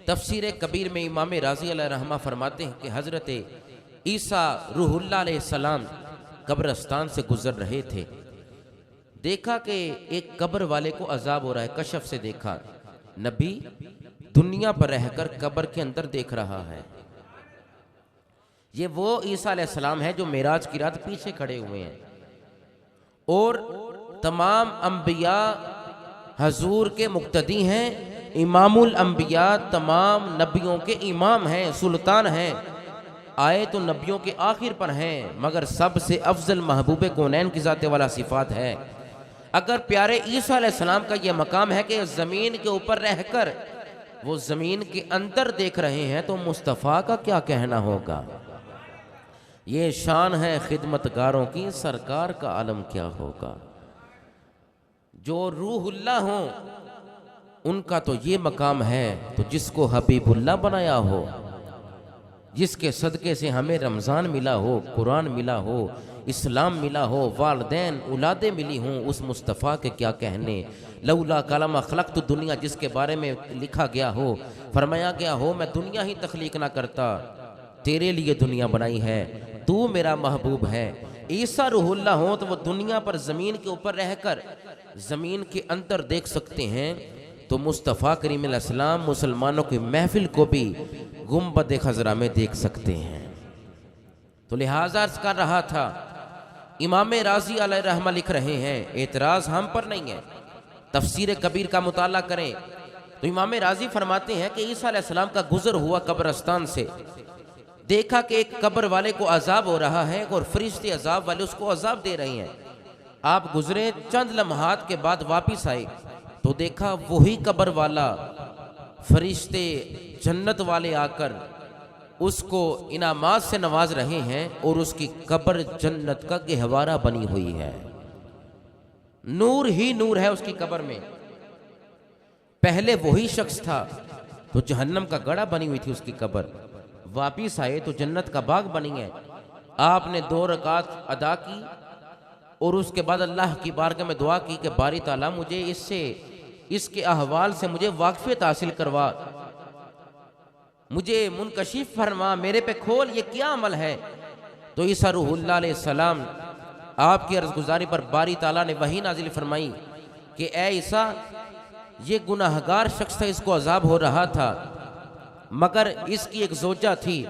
تفسیر کبیر میں امام رازی علیہ رحمہ فرماتے ہیں کہ حضرت عیسیٰ روح اللہ علیہ السلام قبرستان سے گزر رہے تھے، دیکھا کہ ایک قبر والے کو عذاب ہو رہا ہے، کشف سے دیکھا، نبی دنیا پر رہ کر قبر کے اندر دیکھ رہا ہے۔ یہ وہ عیسیٰ علیہ السلام ہے جو معراج کی رات پیچھے کھڑے ہوئے ہیں، اور تمام انبیاء حضور کے مقتدی ہیں، امام الانبیاء تمام نبیوں کے امام ہیں، سلطان ہیں، آئے تو نبیوں کے آخر پر ہیں، مگر سب سے افضل محبوب کونین کی ذات والا صفات ہے۔ اگر پیارے عیسیٰ علیہ السلام کا یہ مقام ہے کہ زمین کے اوپر رہ کر وہ زمین کے اندر دیکھ رہے ہیں، تو مصطفیٰ کا کیا کہنا ہوگا؟ یہ شان ہے خدمتگاروں کی، سرکار کا عالم کیا ہوگا؟ جو روح اللہ ہوں ان کا تو یہ مقام ہے، تو جس کو حبیب اللہ بنایا ہو، جس کے صدقے سے ہمیں رمضان ملا ہو، قرآن ملا ہو، اسلام ملا ہو، والدین اولادیں ملی ہوں، اس مصطفیٰ کے کیا کہنے؟ لولا کلمہ خلقت دنیا، جس کے بارے میں لکھا گیا ہو، فرمایا گیا ہو میں دنیا ہی تخلیق نہ کرتا، تیرے لیے دنیا بنائی ہے، تو میرا محبوب ہے۔ عیسیٰ روح اللہ ہوں تو وہ دنیا پر زمین کے اوپر رہ کر زمین کے اندر دیکھ سکتے ہیں، تو مصطفیٰ کریم علیہ السلام مسلمانوں کی محفل کو بھی گنبد خضرا میں دیکھ سکتے ہیں۔ تو لہٰذا عرض کر رہا تھا، امام رازی علیہ رحمہ لکھ رہے ہیں، اعتراض ہم پر نہیں ہے، تفسیر کبیر کا مطالعہ کریں تو امام رازی فرماتے ہیں کہ عیسیٰ علیہ السلام کا گزر ہوا قبرستان سے، دیکھا کہ ایک قبر والے کو عذاب ہو رہا ہے اور فرشتے عذاب والے اس کو عذاب دے رہے ہیں۔ آپ گزرے، چند لمحات کے بعد واپس آئے تو دیکھا وہی قبر والا، فرشتے جنت والے آ کر اس کو انعامات سے نواز رہے ہیں، اور اس کی قبر جنت کا گہوارہ بنی ہوئی ہے، نور ہی نور ہے اس کی قبر میں۔ پہلے وہی شخص تھا تو جہنم کا گڑھا بنی ہوئی تھی اس کی قبر، واپس آئے تو جنت کا باغ بنی ہے۔ آپ نے 2 رکعت ادا کی اور اس کے بعد اللہ کی بارگاہ میں دعا کی کہ باری تعالیٰ مجھے اس کے احوال سے مجھے واقفیت حاصل کروا، مجھے منکشف فرما، میرے پہ کھول، یہ کیا عمل ہے؟ تو عیسیٰ روح اللہ علیہ السلام آپ کی عرض گزاری پر باری تعالیٰ نے وحی نازل فرمائی کہ اے عیسیٰ، یہ گناہگار شخص تھا، اس کو عذاب ہو رہا تھا، مگر اس کی ایک زوجہ تھی،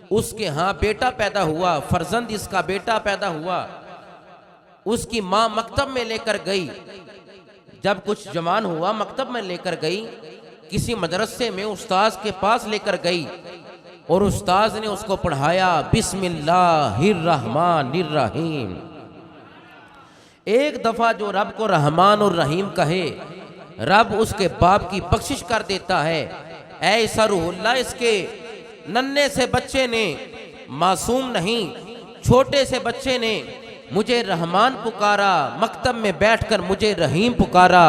اس کے ہاں بیٹا پیدا ہوا، فرزند اس کا بیٹا پیدا ہوا، اس کی ماں مکتب میں لے کر گئی، جب کچھ جوان ہوا مکتب میں لے کر گئی، کسی مدرسے میں استاذ کے پاس لے کر گئی، اور استاذ نے اس کو پڑھایا بسم اللہ الرحمن الرحیم۔ ایک دفعہ جو رب کو رحمان اور رحیم کہے، رب اس کے باپ کی بخشش کر دیتا ہے۔ اے عیسیٰ روح اللہ، اس کے ننھے سے بچے نے، معصوم نہیں، چھوٹے سے بچے نے مجھے رحمان پکارا، مکتب میں بیٹھ کر مجھے رحیم پکارا،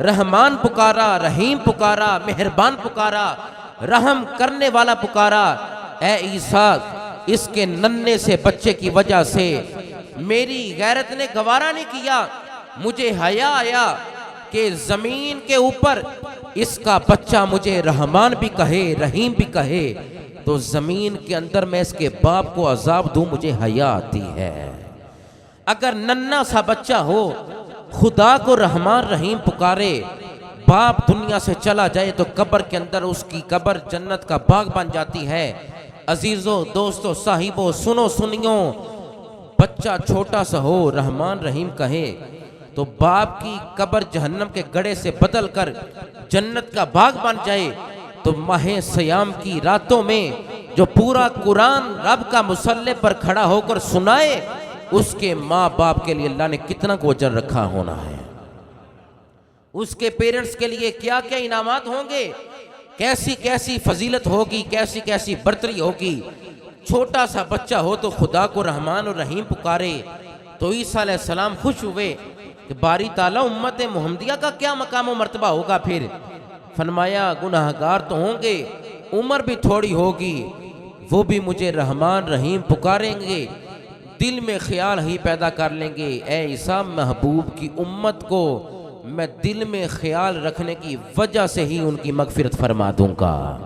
رحمان پکارا، رحیم پکارا، مہربان پکارا، رحم کرنے والا پکارا۔ اے عیسیٰ، اس کے ننھے سے بچے کی وجہ سے میری غیرت نے گوارا نہیں کیا، مجھے حیا آیا کہ زمین کے اوپر اس کا بچہ مجھے رحمان بھی کہے، رحیم بھی کہے، تو زمین کے اندر میں اس کے باپ کو عذاب دوں، مجھے حیا آتی ہے۔ اگر ننھا سا بچہ ہو، خدا کو رحمان رحیم پکارے، باپ دنیا سے چلا جائے تو قبر کے اندر اس کی قبر جنت کا باغ بن جاتی ہے۔ عزیزوں، دوستوں، صاحبوں، سنو سنیوں، بچہ چھوٹا سا ہو، رحمان رحیم کہے تو باپ کی قبر جہنم کے گڑھے سے بدل کر جنت کا باغ بن جائے، تو ماہ سیام کی راتوں میں جو پورا قرآن رب کا مصلی پر کھڑا ہو کر سنائے، اس کے ماں باپ کے لیے اللہ نے کتنا کو اجر رکھا ہونا ہے، اس کے پیرنٹس کے لیے کیا کیا انعامات ہوں گے، کیسی کیسی فضیلت ہوگی، کیسی کیسی برتری ہوگی۔ چھوٹا سا بچہ ہو تو خدا کو رحمان اور رحیم پکارے، تو عیسیٰ علیہ السلام خوش ہوئے کہ باری تعالیٰ امت محمدیہ کا کیا مقام و مرتبہ ہوگا۔ پھر فرمایا گناہگار تو ہوں گے، عمر بھی تھوڑی ہوگی، وہ بھی مجھے رحمان رحیم پکاریں گے، دل میں خیال ہی پیدا کر لیں گے، اے عیسیٰ محبوب کی امت کو میں دل میں خیال رکھنے کی وجہ سے ہی ان کی مغفرت فرما دوں گا۔